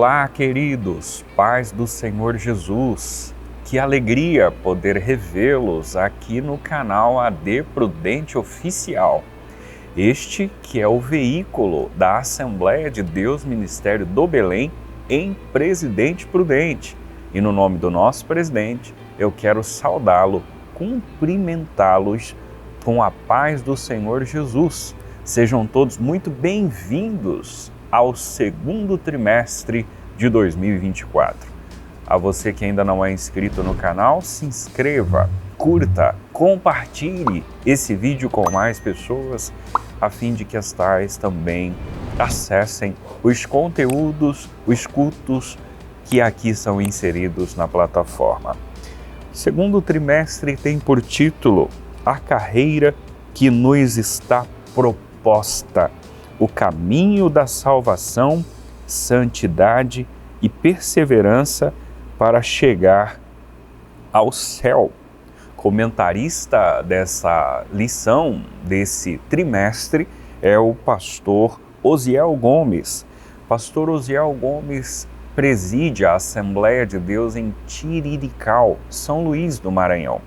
Olá, queridos, paz do Senhor Jesus. Que alegria poder revê-los aqui no canal AD Prudente Oficial. Este que é o veículo da Assembleia de Deus Ministério do Belém em Presidente Prudente. E no nome do nosso presidente, eu quero saudá-lo, cumprimentá-los com a paz do Senhor Jesus. Sejam todos muito bem-vindos ao segundo trimestre de 2024. A você que ainda não é inscrito no canal, se inscreva, curta, compartilhe esse vídeo com mais pessoas, a fim de que as tais também acessem os conteúdos, os cultos que aqui são inseridos na plataforma. Segundo trimestre tem por título A Carreira que nos está proposta, o caminho da salvação, santidade e perseverança para chegar ao céu. Comentarista dessa lição, desse trimestre, é o pastor Osiel Gomes. Pastor Osiel Gomes preside a Assembleia de Deus em Tirirical, São Luís do Maranhão.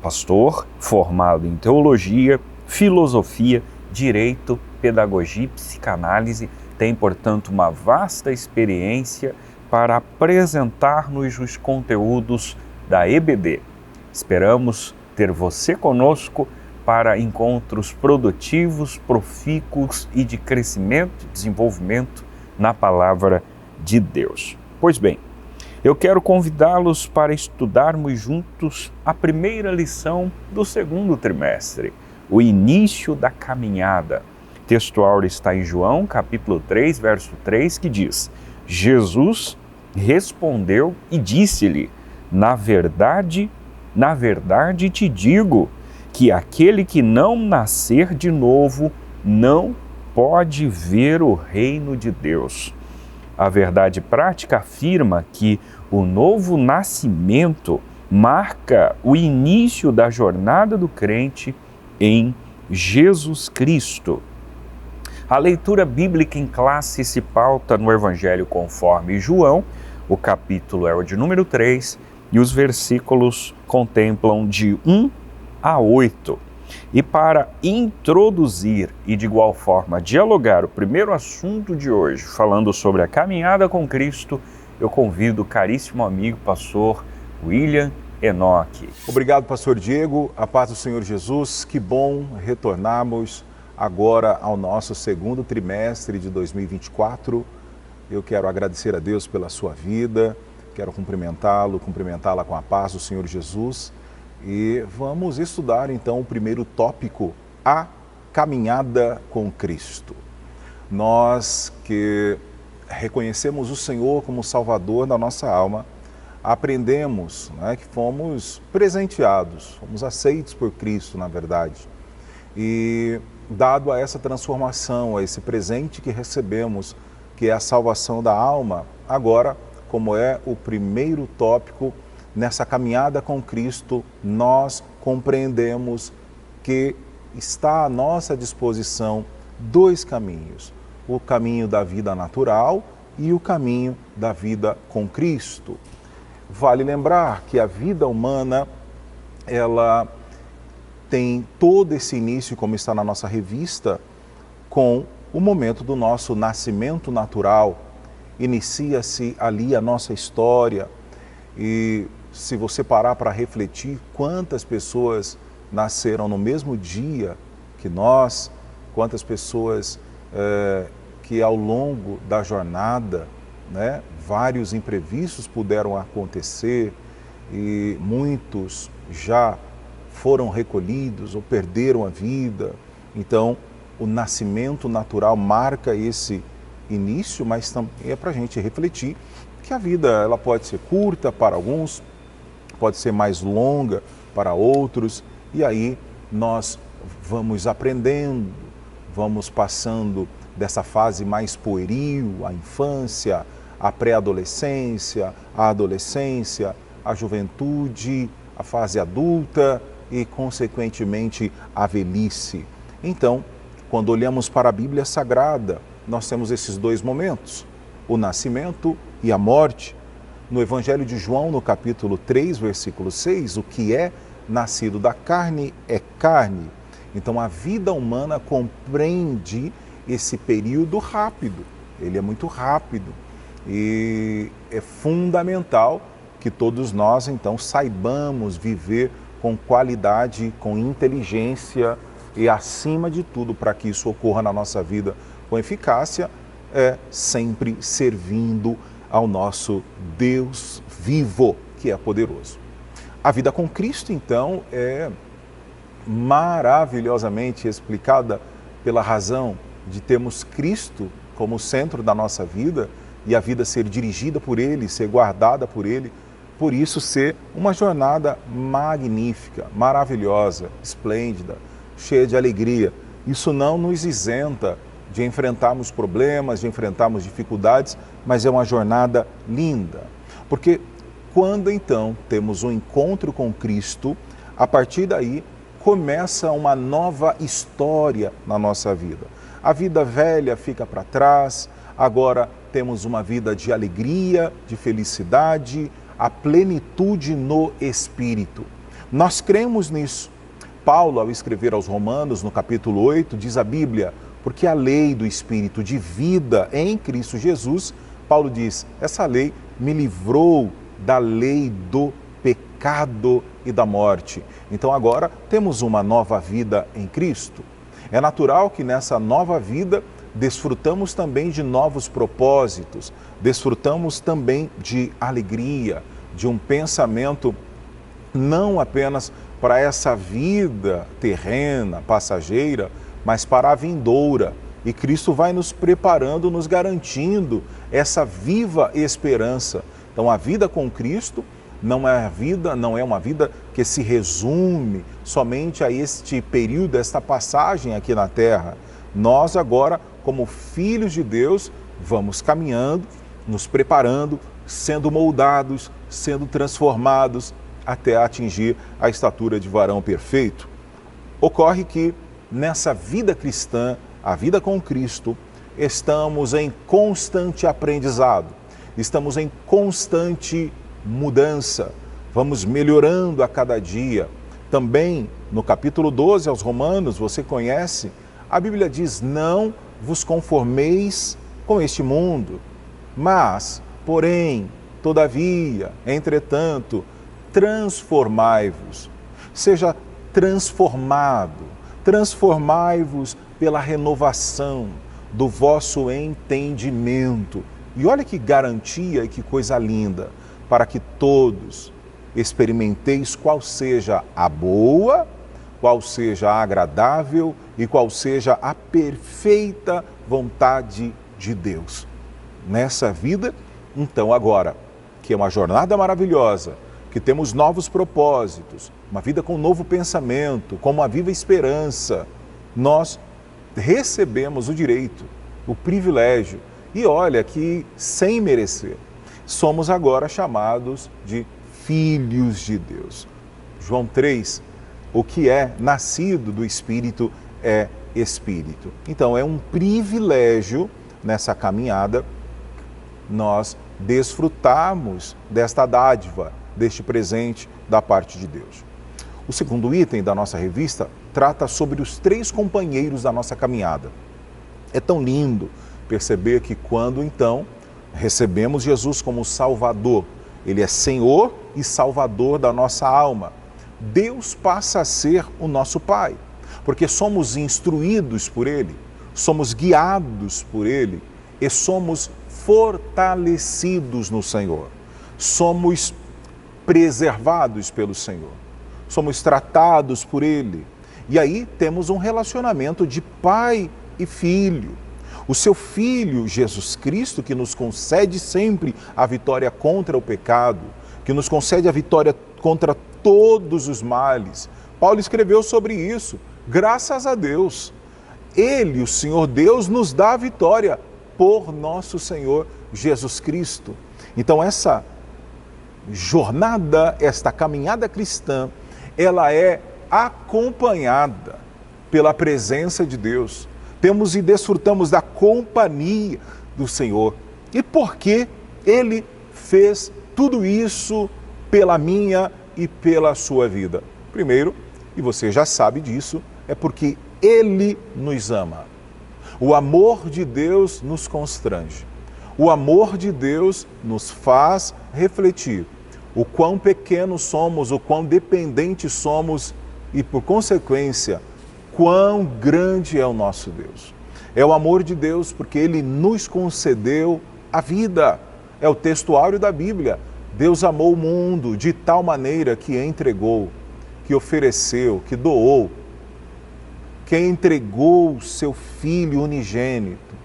Pastor formado em teologia, filosofia, direito, pedagogia e psicanálise, tem, portanto, uma vasta experiência para apresentar-nos os conteúdos da EBD. Esperamos ter você conosco para encontros produtivos, profícuos e de crescimento e desenvolvimento na Palavra de Deus. Pois bem, eu quero convidá-los para estudarmos juntos a primeira lição do segundo trimestre, o início da caminhada. O texto áureo está em João, capítulo 3, verso 3, que diz: Jesus respondeu e disse-lhe: na verdade te digo que aquele que não nascer de novo não pode ver o reino de Deus. A verdade prática afirma que o novo nascimento marca o início da jornada do crente em Jesus Cristo. A leitura bíblica em classe se pauta no Evangelho conforme João, o capítulo é o de número 3 e os versículos contemplam de 1 a 8. E para introduzir e de igual forma dialogar o primeiro assunto de hoje, falando sobre a caminhada com Cristo, eu convido o caríssimo amigo pastor William Enoque. Obrigado, pastor Diego. A paz do Senhor Jesus. Que bom retornarmos agora ao nosso segundo trimestre de 2024. Eu quero agradecer a Deus pela sua vida, quero cumprimentá-la com a paz do Senhor Jesus. E vamos estudar então o primeiro tópico, a caminhada com Cristo. Nós que reconhecemos o Senhor como Salvador da nossa alma, aprendemos, que fomos presenteados, fomos aceitos por Cristo, na verdade. E dado a essa transformação, a esse presente que recebemos, que é a salvação da alma, agora, como é o primeiro tópico, nessa caminhada com Cristo, nós compreendemos que está à nossa disposição dois caminhos, o caminho da vida natural e o caminho da vida com Cristo. Vale lembrar que a vida humana, ela tem todo esse início, como está na nossa revista, com o momento do nosso nascimento natural. Inicia-se ali a nossa história e se você parar para refletir quantas pessoas nasceram no mesmo dia que nós, quantas pessoas que ao longo da jornada, vários imprevistos puderam acontecer e muitos já foram recolhidos ou perderam a vida. Então, o nascimento natural marca esse início, mas também é para a gente refletir que a vida ela pode ser curta para alguns, pode ser mais longa para outros, e aí nós vamos aprendendo, vamos passando dessa fase mais pueril, a infância, a pré-adolescência, a adolescência, a juventude, a fase adulta e, consequentemente, a velhice. Então, quando olhamos para a Bíblia Sagrada, nós temos esses dois momentos. o nascimento e a morte. No Evangelho de João, no capítulo 3, versículo 6, o que é nascido da carne é carne. Então a vida humana compreende esse período rápido, ele é muito rápido e é fundamental que todos nós então saibamos viver com qualidade, com inteligência e acima de tudo, para que isso ocorra na nossa vida com eficácia, sempre servindo ao nosso Deus vivo, que é poderoso. A vida com Cristo, então, é maravilhosamente explicada pela razão de termos Cristo como centro da nossa vida e a vida ser dirigida por Ele, ser guardada por Ele, por isso ser uma jornada magnífica, maravilhosa, esplêndida, cheia de alegria. Isso não nos isenta de enfrentarmos problemas, de enfrentarmos dificuldades, mas é uma jornada linda. Porque quando então temos um encontro com Cristo, a partir daí começa uma nova história na nossa vida. A vida velha fica para trás, agora temos uma vida de alegria, de felicidade, a plenitude no Espírito. Nós cremos nisso. Paulo, ao escrever aos Romanos, no capítulo 8, diz a Bíblia: porque a lei do Espírito de vida em Cristo Jesus, Paulo diz, essa lei me livrou da lei do pecado e da morte. Então agora temos uma nova vida em Cristo. É natural que nessa nova vida desfrutamos também de novos propósitos, desfrutamos também de alegria, de um pensamento não apenas para essa vida terrena, passageira, mas para a vindoura. E Cristo vai nos preparando, nos garantindo essa viva esperança. Então a vida com Cristo não é uma vida que se resume somente a este período, esta passagem aqui na terra. Nós agora, como filhos de Deus, vamos caminhando, nos preparando, sendo moldados, sendo transformados até atingir a estatura de varão perfeito. Ocorre que nessa vida cristã, a vida com Cristo, estamos em constante aprendizado, estamos em constante mudança, vamos melhorando a cada dia. Também no capítulo 12 aos Romanos, você conhece, a Bíblia diz: não vos conformeis com este mundo, mas, porém, todavia, entretanto, transformai-vos. Seja transformado, transformai-vos pela renovação do vosso entendimento. E olha que garantia e que coisa linda, para que todos experimenteis qual seja a boa, qual seja a agradável e qual seja a perfeita vontade de Deus. Nessa vida, então agora, que é uma jornada maravilhosa, que temos novos propósitos, uma vida com novo pensamento, com uma viva esperança, nós recebemos o direito, o privilégio, e olha que sem merecer, somos agora chamados de filhos de Deus. João 3, o que é nascido do Espírito é Espírito. Então é um privilégio nessa caminhada nós desfrutarmos desta dádiva, deste presente da parte de Deus. O segundo item da nossa revista trata sobre os 3 companheiros da nossa caminhada. É tão lindo perceber que quando então recebemos Jesus como Salvador, Ele é Senhor e Salvador da nossa alma, Deus passa a ser o nosso Pai, porque somos instruídos por Ele, somos guiados por Ele e somos fortalecidos no Senhor. Somos preservados pelo Senhor, somos tratados por Ele. E aí temos um relacionamento de pai e filho. O seu Filho, Jesus Cristo, que nos concede sempre a vitória contra o pecado, que nos concede a vitória contra todos os males. Paulo escreveu sobre isso. Graças a Deus. Ele, o Senhor Deus, nos dá a vitória por nosso Senhor Jesus Cristo. Então essa jornada, esta caminhada cristã, ela é acompanhada pela presença de Deus. Temos e desfrutamos da companhia do Senhor. E por que Ele fez tudo isso pela minha e pela sua vida? Primeiro, e você já sabe disso, é porque Ele nos ama. O amor de Deus nos constrange. O amor de Deus nos faz refletir o quão pequenos somos, o quão dependentes somos e, por consequência, quão grande é o nosso Deus. É o amor de Deus porque Ele nos concedeu a vida. É o texto áureo da Bíblia. Deus amou o mundo de tal maneira que entregou, que ofereceu, que doou, que entregou o seu Filho unigênito,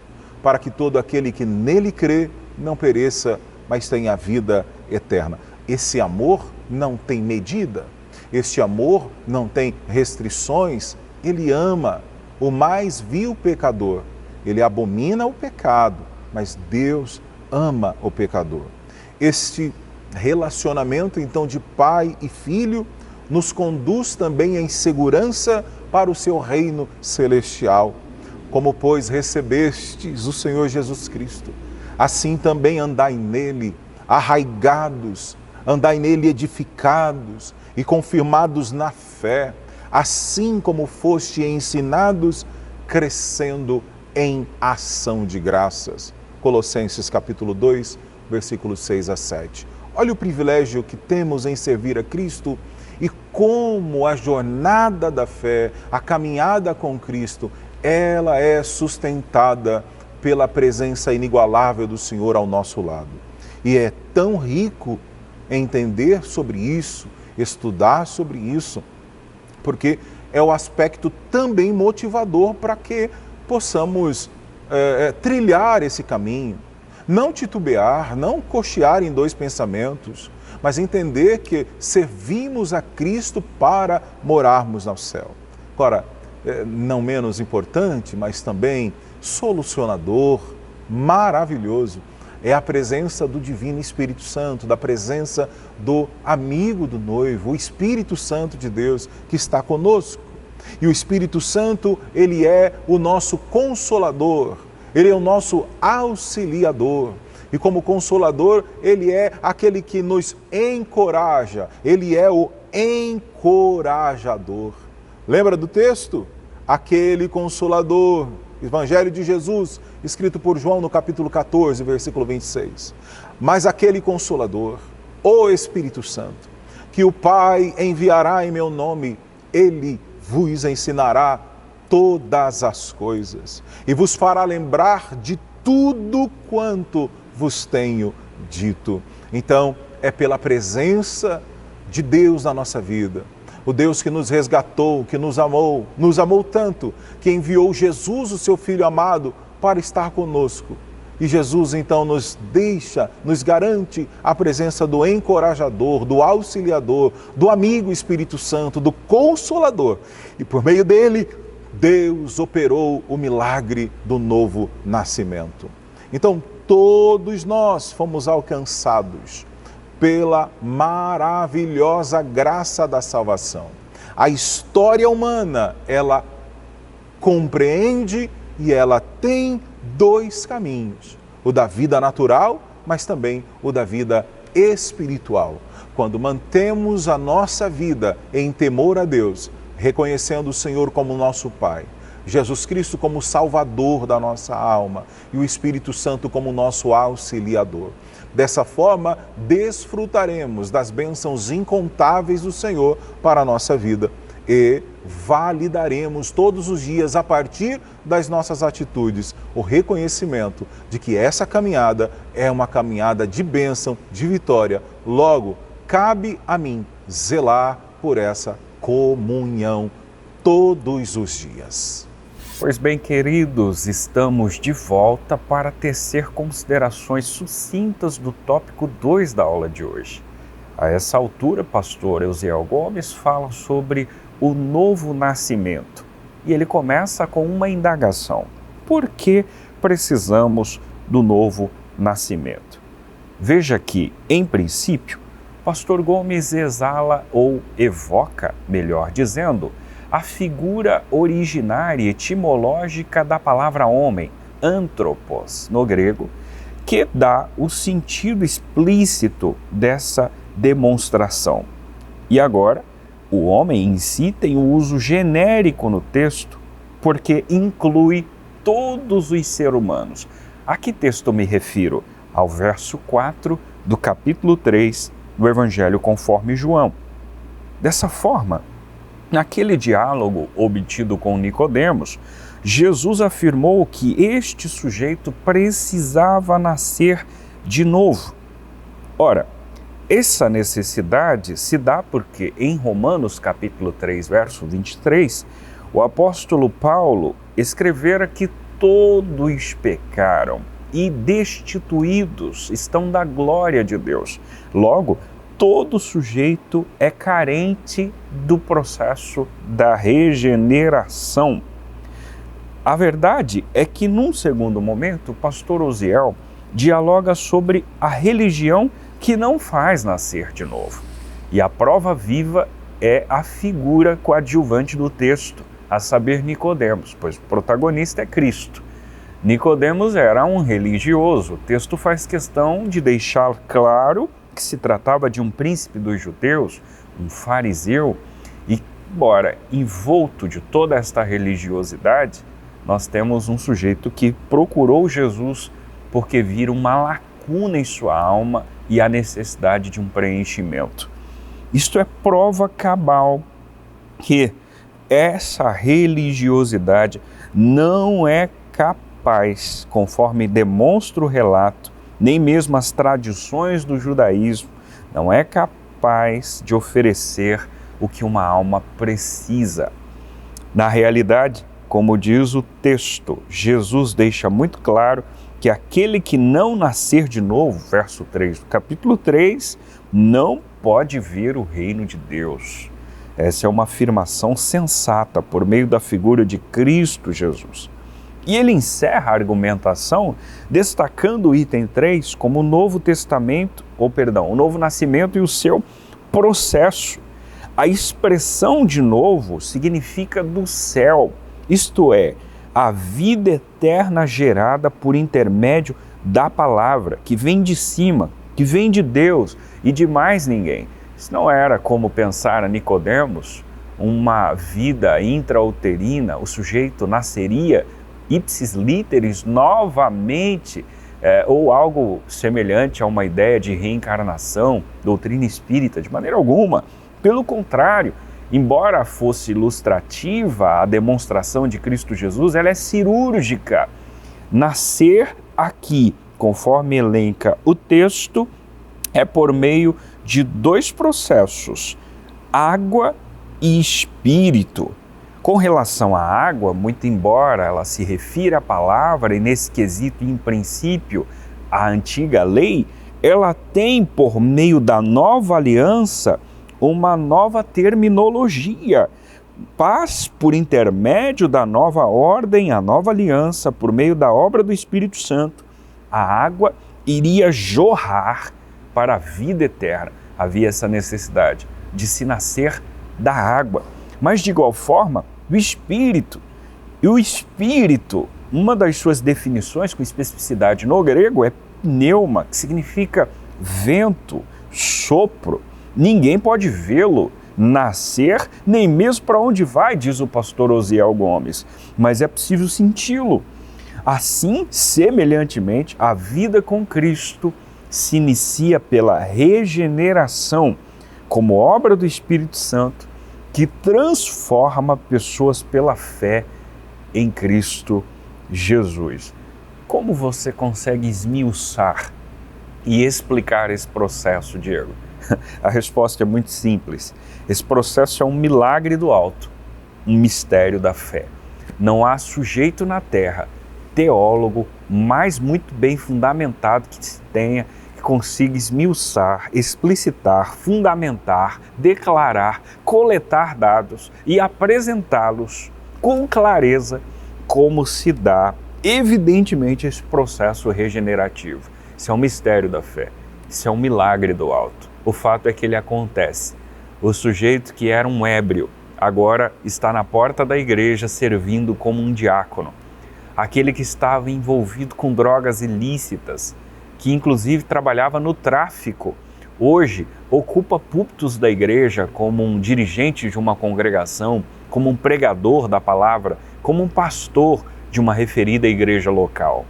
para que todo aquele que nele crê não pereça, mas tenha vida eterna. Esse amor não tem medida, este amor não tem restrições, ele ama o mais vil pecador, ele abomina o pecado, mas Deus ama o pecador. Este relacionamento, então, de pai e filho, nos conduz também em segurança para o seu reino celestial. Como, pois, recebestes o Senhor Jesus Cristo, assim também andai nele, arraigados, andai nele edificados e confirmados na fé, assim como foste ensinados, crescendo em ação de graças. Colossenses capítulo 2, versículos 6 a 7. Olha o privilégio que temos em servir a Cristo e como a jornada da fé, a caminhada com Cristo, ela é sustentada pela presença inigualável do Senhor ao nosso lado. E é tão rico entender sobre isso, estudar sobre isso, porque é o aspecto também motivador para que possamos trilhar esse caminho. Não titubear, não cochear em dois pensamentos, mas entender que servimos a Cristo para morarmos no céu. Agora, não menos importante, mas também solucionador, maravilhoso, é a presença do Divino Espírito Santo, da presença do amigo do noivo, o Espírito Santo de Deus que está conosco. E o Espírito Santo, ele é o nosso consolador, ele é o nosso auxiliador. E como consolador, ele é aquele que nos encoraja, ele é o encorajador. Lembra do texto? Aquele consolador, Evangelho de Jesus, escrito por João no capítulo 14, versículo 26. Mas aquele consolador, o Espírito Santo, que o Pai enviará em meu nome, ele vos ensinará todas as coisas e vos fará lembrar de tudo quanto vos tenho dito. Então, é pela presença de Deus na nossa vida, o Deus que nos resgatou, que nos amou tanto, que enviou Jesus, o seu Filho amado, para estar conosco. E Jesus, então, nos garante a presença do encorajador, do auxiliador, do amigo Espírito Santo, do Consolador. E por meio dele, Deus operou o milagre do novo nascimento. Então, todos nós fomos alcançados pela maravilhosa graça da salvação. A história humana, ela compreende e ela tem dois caminhos, o da vida natural, mas também o da vida espiritual. Quando mantemos a nossa vida em temor a Deus, reconhecendo o Senhor como nosso Pai, Jesus Cristo como Salvador da nossa alma e o Espírito Santo como nosso auxiliador. Dessa forma, desfrutaremos das bênçãos incontáveis do Senhor para a nossa vida e validaremos todos os dias, a partir das nossas atitudes, o reconhecimento de que essa caminhada é uma caminhada de bênção, de vitória. Logo, cabe a mim zelar por essa comunhão todos os dias. Pois bem, queridos, estamos de volta para tecer considerações sucintas do tópico 2 da aula de hoje. A essa altura, pastor Eusiel Gomes fala sobre o novo nascimento. E ele começa com uma indagação. Por que precisamos do novo nascimento? Veja que, em princípio, pastor Gomes exala ou evoca, melhor dizendo, a figura originária etimológica da palavra homem, anthropos, no grego, que dá o sentido explícito dessa demonstração. E agora, o homem em si tem o uso genérico no texto, porque inclui todos os seres humanos. A que texto me refiro? Ao verso 4 do capítulo 3 do Evangelho conforme João. Dessa forma, naquele diálogo obtido com Nicodemos, Jesus afirmou que este sujeito precisava nascer de novo. Ora, essa necessidade se dá porque em Romanos capítulo 3, verso 23, o apóstolo Paulo escrevera que todos pecaram e destituídos estão da glória de Deus. Logo, todo sujeito é carente do processo da regeneração. A verdade é que, num segundo momento, o pastor Osiel dialoga sobre a religião que não faz nascer de novo. E a prova viva é a figura coadjuvante do texto, a saber, Nicodemos, pois o protagonista é Cristo. Nicodemos era um religioso. O texto faz questão de deixar claro que se tratava de um príncipe dos judeus, um fariseu, e, embora envolto de toda esta religiosidade, nós temos um sujeito que procurou Jesus porque vira uma lacuna em sua alma e a necessidade de um preenchimento. Isto é prova cabal que essa religiosidade não é capaz, conforme demonstra o relato, nem mesmo as tradições do judaísmo, não é capaz de oferecer o que uma alma precisa. Na realidade, como diz o texto, Jesus deixa muito claro que aquele que não nascer de novo, verso 3 do capítulo 3, não pode ver o reino de Deus. Essa é uma afirmação sensata por meio da figura de Cristo Jesus. E ele encerra a argumentação destacando o item 3 como o Novo Testamento, o Novo Nascimento e o seu processo. A expressão de novo significa do céu, isto é, a vida eterna gerada por intermédio da palavra, que vem de cima, que vem de Deus e de mais ninguém. Isso não era como pensar a Nicodemos, uma vida intrauterina, o sujeito nasceria ipsis literis novamente, ou algo semelhante a uma ideia de reencarnação, doutrina espírita, de maneira alguma. Pelo contrário, embora fosse ilustrativa a demonstração de Cristo Jesus, ela é cirúrgica. Nascer aqui, conforme elenca o texto, é por meio de dois processos, água e espírito. Com relação à água, muito embora ela se refira à palavra e nesse quesito, em princípio, à antiga lei, ela tem, por meio da nova aliança, uma nova terminologia. Paz por intermédio da nova ordem, a nova aliança, por meio da obra do Espírito Santo, a água iria jorrar para a vida eterna. Havia essa necessidade de se nascer da água. Mas, de igual forma, do Espírito. E o Espírito, uma das suas definições com especificidade no grego é pneuma, que significa vento, sopro. Ninguém pode vê-lo nascer, nem mesmo para onde vai, diz o pastor Osiel Gomes, mas é possível senti-lo. Assim, semelhantemente, a vida com Cristo se inicia pela regeneração, como obra do Espírito Santo, que transforma pessoas pela fé em Cristo Jesus. Como você consegue esmiuçar e explicar esse processo, Diego? A resposta é muito simples. Esse processo é um milagre do alto, um mistério da fé. Não há sujeito na terra, teólogo, mais muito bem fundamentado que se tenha, que consiga esmiuçar, explicitar, fundamentar, declarar, coletar dados e apresentá-los com clareza como se dá, evidentemente, esse processo regenerativo. Isso é um mistério da fé, isso é um milagre do alto. O fato é que ele acontece. O sujeito que era um ébrio, agora está na porta da igreja servindo como um diácono. Aquele que estava envolvido com drogas ilícitas, que inclusive trabalhava no tráfico, hoje ocupa púlpitos da igreja como um dirigente de uma congregação, como um pregador da palavra, como um pastor de uma referida igreja local.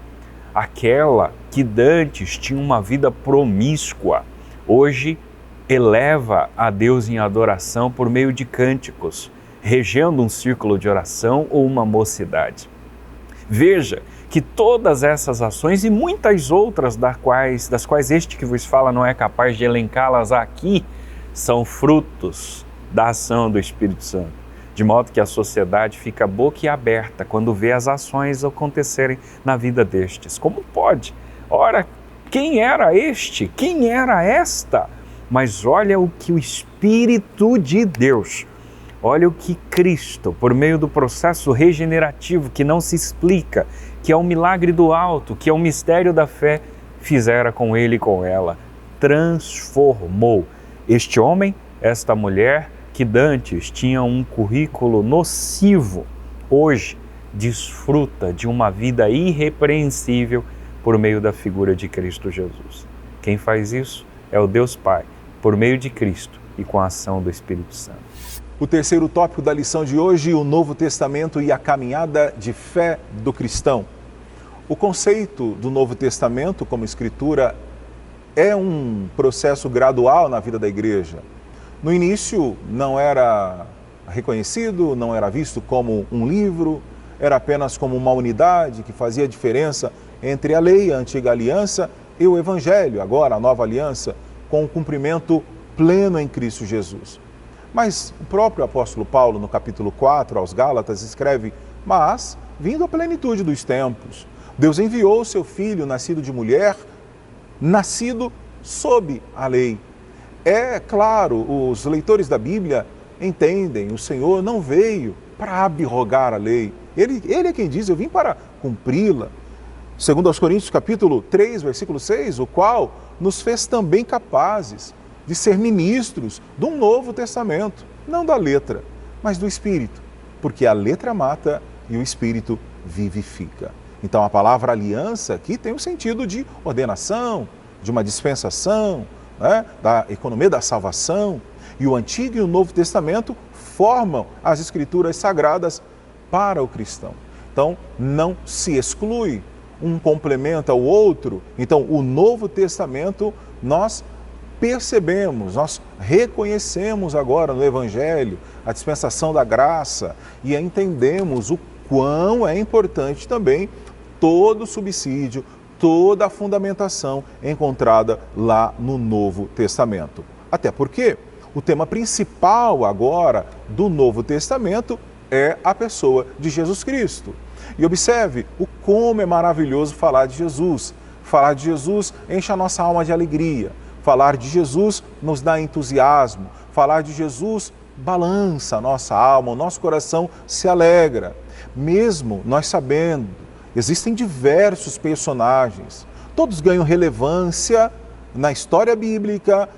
Aquela que dantes tinha uma vida promíscua, hoje eleva a Deus em adoração por meio de cânticos, regendo um círculo de oração ou uma mocidade. Veja que todas essas ações e muitas outras das quais este que vos fala não é capaz de elencá-las aqui, são frutos da ação do Espírito Santo. De modo que a sociedade fica boquiaberta quando vê as ações acontecerem na vida destes. Como pode? Ora, quem era este? Quem era esta? Mas olha o que o Espírito de Deus, olha o que Cristo, por meio do processo regenerativo que não se explica, que é um milagre do alto, que é um mistério da fé, fizera com ele e com ela. Transformou este homem, esta mulher, que dantes tinha um currículo nocivo, hoje desfruta de uma vida irrepreensível por meio da figura de Cristo Jesus. Quem faz isso é o Deus Pai, por meio de Cristo e com a ação do Espírito Santo. O terceiro tópico da lição de hoje, o Novo Testamento e a caminhada de fé do cristão. O conceito do Novo Testamento como escritura é um processo gradual na vida da igreja. No início não era reconhecido, não era visto como um livro, era apenas como uma unidade que fazia a diferença entre a lei, a antiga aliança, e o evangelho, agora a nova aliança, com o cumprimento pleno em Cristo Jesus. Mas o próprio apóstolo Paulo, no capítulo 4, aos Gálatas, escreve: mas, vindo a plenitude dos tempos, Deus enviou o seu Filho, nascido de mulher, nascido sob a lei. É claro, os leitores da Bíblia entendem, o Senhor não veio para abrogar a lei. Ele é quem diz: eu vim para cumpri-la. Segundo aos Coríntios, capítulo 3, versículo 6, o qual nos fez também capazes de ser ministros de um novo testamento, não da letra, mas do Espírito, porque a letra mata e o Espírito vivifica. Então a palavra aliança aqui tem o sentido de ordenação, de uma dispensação, né, da economia da salvação, e o Antigo e o Novo Testamento formam as Escrituras Sagradas para o cristão. Então não se exclui, um complementa o outro. Então o Novo Testamento nós percebemos, nós reconhecemos agora no Evangelho a dispensação da graça e entendemos o quão é importante também todo o subsídio, toda a fundamentação encontrada lá no Novo Testamento. Até porque o tema principal agora do Novo Testamento é a pessoa de Jesus Cristo. E observe o como é maravilhoso falar de Jesus. Falar de Jesus enche a nossa alma de alegria. Falar de Jesus nos dá entusiasmo. Falar de Jesus balança a nossa alma, o nosso coração se alegra. Mesmo nós sabendo, existem diversos personagens. Todos ganham relevância na história bíblica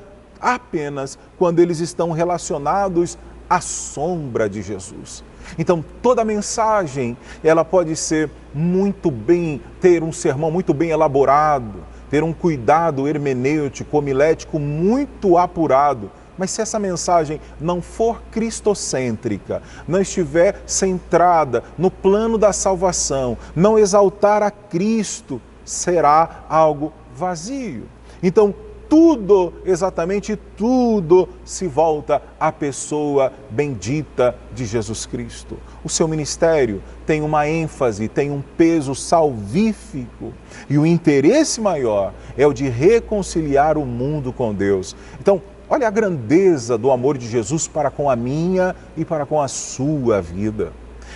apenas quando eles estão relacionados à sombra de Jesus. Então, toda mensagem, ela pode ser muito bem, ter um sermão muito bem elaborado, ter um cuidado hermenêutico, homilético muito apurado. Mas se essa mensagem não for cristocêntrica, não estiver centrada no plano da salvação, não exaltar a Cristo, será algo vazio. Então, tudo, exatamente tudo, se volta à pessoa bendita de Jesus Cristo. O seu ministério tem uma ênfase, tem um peso salvífico e o interesse maior é o de reconciliar o mundo com Deus. Então, olha a grandeza do amor de Jesus para com a minha e para com a sua vida.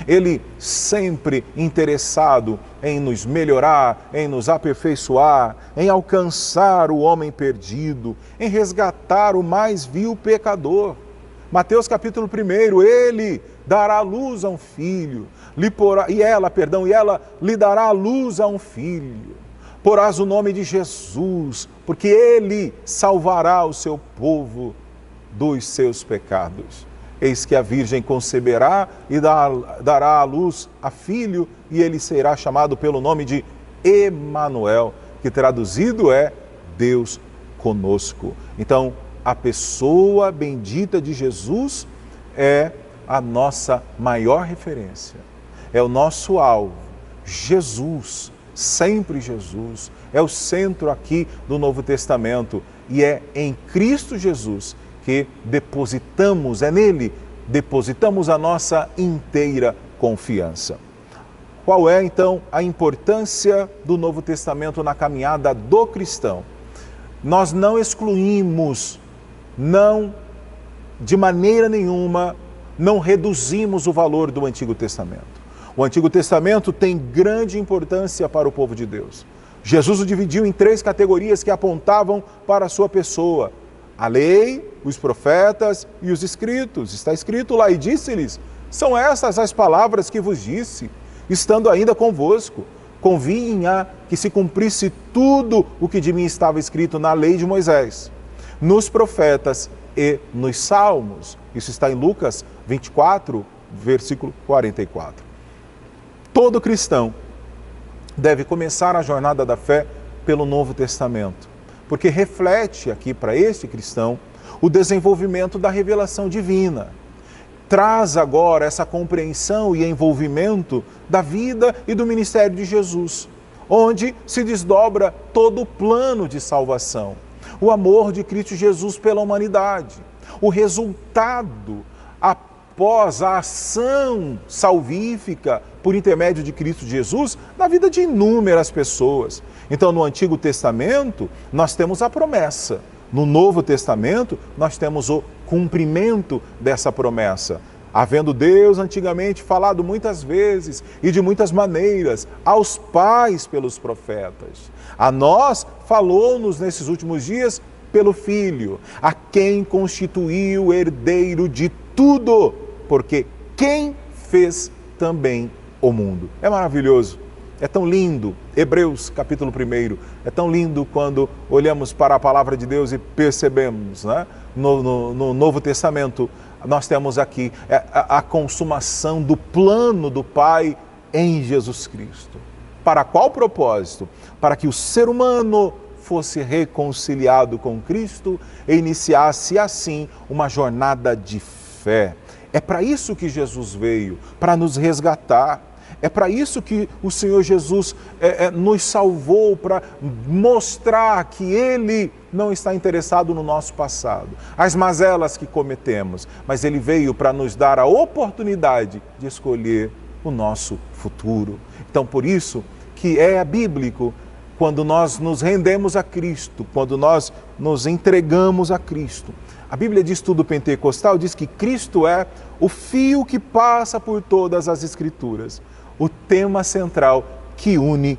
Ele sempre interessado em nos melhorar, em nos aperfeiçoar, em alcançar o homem perdido, em resgatar o mais vil pecador. Mateus capítulo 1, ele dará luz a um filho, e ela lhe dará luz a um filho. Porás o nome de Jesus, porque ele salvará o seu povo dos seus pecados. Eis que a Virgem conceberá e dará à luz a filho, e ele será chamado pelo nome de Emanuel, que traduzido é Deus conosco. Então, a pessoa bendita de Jesus é a nossa maior referência, é o nosso alvo. Jesus, sempre Jesus, é o centro aqui do Novo Testamento e é em Cristo Jesus que depositamos, é nele, depositamos a nossa inteira confiança. Qual é, então, a importância do Novo Testamento na caminhada do cristão? Nós não excluímos, de maneira nenhuma, não reduzimos o valor do Antigo Testamento. O Antigo Testamento tem grande importância para o povo de Deus. Jesus o dividiu em 3 categorias que apontavam para a sua pessoa: a lei, os profetas e os escritos. Está escrito lá: e disse-lhes: são estas as palavras que vos disse, estando ainda convosco. Convinha que se cumprisse tudo o que de mim estava escrito na lei de Moisés, nos profetas e nos salmos. Isso está em Lucas 24, versículo 44. Todo cristão deve começar a jornada da fé pelo Novo Testamento, porque reflete aqui para este cristão o desenvolvimento da revelação divina. Traz agora essa compreensão e envolvimento da vida e do ministério de Jesus, onde se desdobra todo o plano de salvação, o amor de Cristo Jesus pela humanidade, o resultado após a ação salvífica por intermédio de Cristo Jesus na vida de inúmeras pessoas. Então, no Antigo Testamento, nós temos a promessa. No Novo Testamento, nós temos o cumprimento dessa promessa. Havendo Deus antigamente falado muitas vezes e de muitas maneiras aos pais pelos profetas, a nós falou-nos nesses últimos dias pelo Filho, a quem constituiu herdeiro de tudo, porque quem fez também o mundo. É maravilhoso. É tão lindo, Hebreus capítulo 1, é tão lindo quando olhamos para a palavra de Deus e percebemos, né? No Novo Testamento, nós temos aqui a consumação do plano do Pai em Jesus Cristo. Para qual propósito? Para que o ser humano fosse reconciliado com Cristo e iniciasse assim uma jornada de fé. É para isso que Jesus veio, para nos resgatar. É para isso que o Senhor Jesus nos salvou, para mostrar que Ele não está interessado no nosso passado, as mazelas que cometemos, mas Ele veio para nos dar a oportunidade de escolher o nosso futuro. Então, por isso que é bíblico, quando nós nos rendemos a Cristo, quando nós nos entregamos a Cristo. A Bíblia de Estudo Pentecostal diz que Cristo é o fio que passa por todas as Escrituras, o tema central que une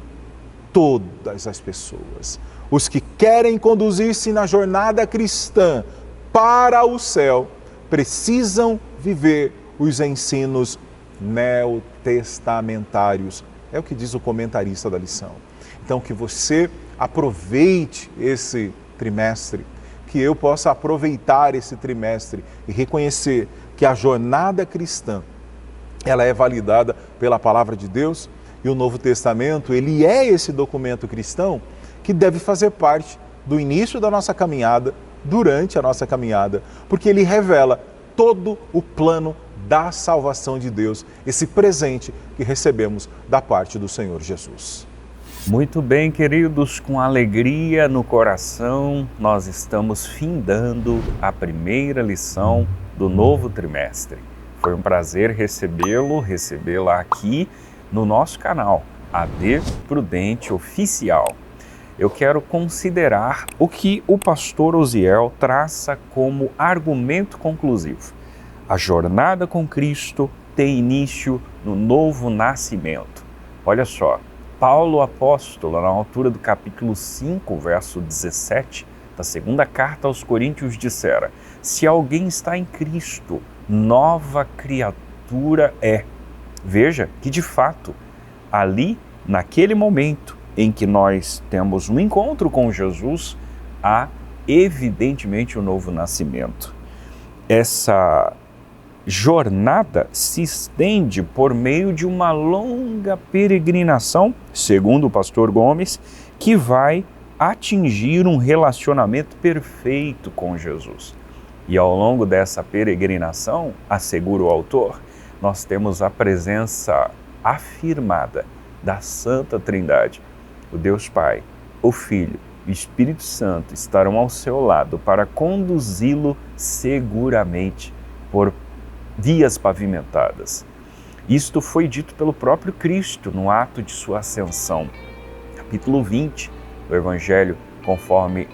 todas as pessoas. Os que querem conduzir-se na jornada cristã para o céu precisam viver os ensinos neotestamentários. É o que diz o comentarista da lição. Então, que você aproveite esse trimestre, que eu possa aproveitar esse trimestre e reconhecer que a jornada cristã ela é validada pela palavra de Deus e o Novo Testamento, ele é esse documento cristão que deve fazer parte do início da nossa caminhada, durante a nossa caminhada, porque ele revela todo o plano da salvação de Deus, esse presente que recebemos da parte do Senhor Jesus. Muito bem, queridos, com alegria no coração, nós estamos findando a primeira lição do novo trimestre. Foi um prazer recebê-la aqui no nosso canal, AD Prudente Oficial. Eu quero considerar o que o pastor Osiel traça como argumento conclusivo. A jornada com Cristo tem início no novo nascimento. Olha só, Paulo apóstolo, na altura do capítulo 5, verso 17, da segunda carta aos Coríntios, dissera: se alguém está em Cristo, nova criatura é. Veja que, de fato, ali, naquele momento em que nós temos um encontro com Jesus, há evidentemente um novo nascimento. Essa jornada se estende por meio de uma longa peregrinação, segundo o pastor Gomes, que vai atingir um relacionamento perfeito com Jesus. E ao longo dessa peregrinação, assegura o autor, nós temos a presença afirmada da Santa Trindade. O Deus Pai, o Filho e o Espírito Santo estarão ao seu lado para conduzi-lo seguramente por vias pavimentadas. Isto foi dito pelo próprio Cristo no ato de sua ascensão. Capítulo 20 do Evangelho,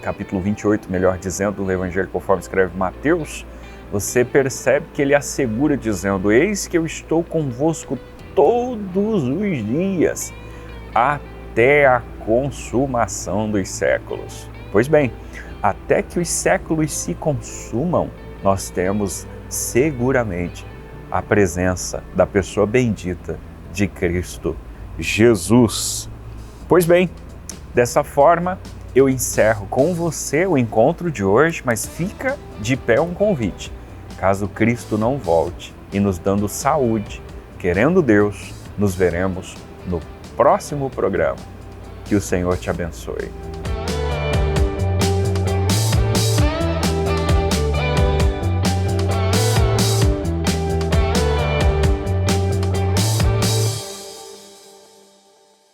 capítulo 28, melhor dizendo, do Evangelho conforme escreve Mateus, você percebe que ele assegura dizendo: eis que eu estou convosco todos os dias, até a consumação dos séculos. Pois bem, até que os séculos se consumam, nós temos seguramente a presença da pessoa bendita de Cristo Jesus. Pois bem, dessa forma, eu encerro com você o encontro de hoje, mas fica de pé um convite. Caso Cristo não volte e nos dando saúde, querendo Deus, nos veremos no próximo programa. Que o Senhor te abençoe.